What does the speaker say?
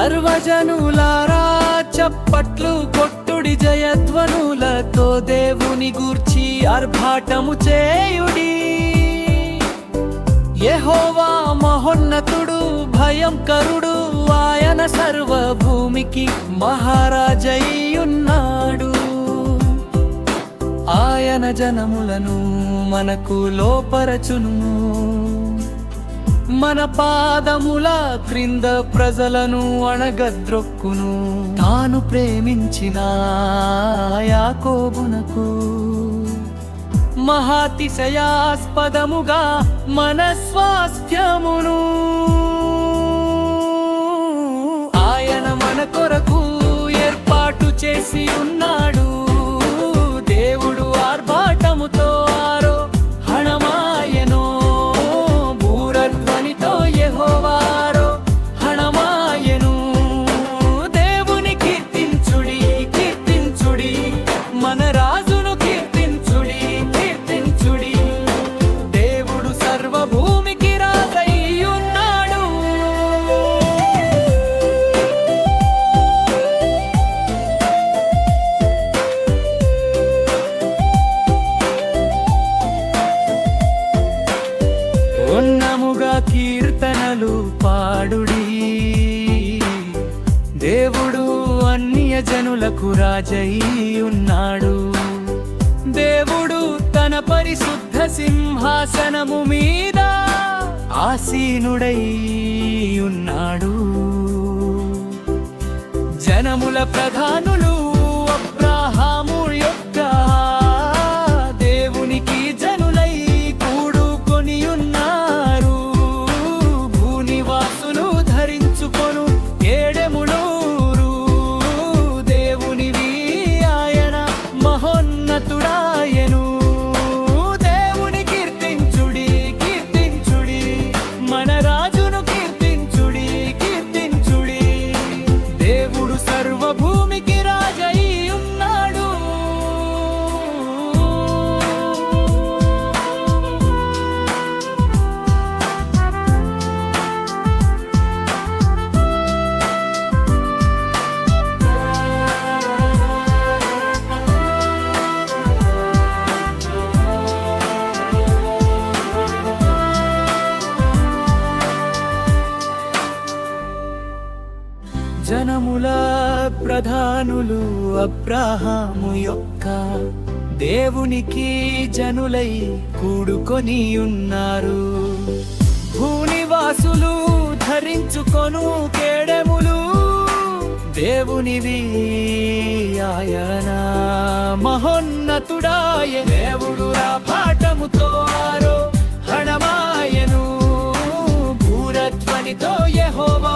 సర్వజనులారా చప్పట్లు కొట్టుడి, జయధ్వనులతో దేవుని గూర్చి ఆర్భాటము చేయుడి. యెహోవా మహోన్నతుడు, భయంకరుడు, ఆయన సర్వభూమికి మహారాజయ్యున్నాడు. ఆయన జనములను మనకు లోపరచును, మన పాదముల క్రింద ప్రజలను అణగద్రొక్కును. తాను ప్రేమించిన యాకోబునకు మహాతిశయాస్పదముగా మన స్వాస్థ్యమును ఆయన మన కొరకు ఏర్పాటు చేసి ఉన్నాడు. దేవుడు ఆర్భాటముతో ఆరోహణమాయెను, బూరధ్వనితో యెహోవారో హణమాయెను. దేవుని కీర్తించుడి, కీర్తించుడి, మన రాజును కీర్తించుడి, కీర్తించుడి. దేవుడు సర్వభూమికి రాజయ్యున్నాడు. ఉన్నముగా కీర్తనలు పాడుడి, దేవుడు అన్య జనులకు రాజయ్యున్నాడు. దేవుడు తన పరిశుద్ధ సింహాసనము మీద ఆసీనుడై ఉన్నాడు. జనముల ప్రధానులు అబ్రాహాము యొక్క దేవునికి జనులై కూడుకొని ఉన్నారు. భూనివాసులు ధరించుకొను ఏడెములూరు దేవునివి, ఆయన మహోన్నతుడాయెను. దేవుని కీర్తించుడి, కీర్తించుడి, మన రాజును కీర్తించుడి, కీర్తించుడి. దేవుడు సర్వభూమికి రాజయ్యున్నాడు. జనముల ప్రధానులు అబ్రాహాము యొక్క దేవునికి జనులై కూడుకొని ఉన్నారు. భూనివాసులు ధరించుకొను కేడెములు దేవునివి, ఆయన మహోన్నతుడాయ. దేవుడు రాపాటముతో ఆరోహణమాయెను, బూరధ్వనితో యెహోవా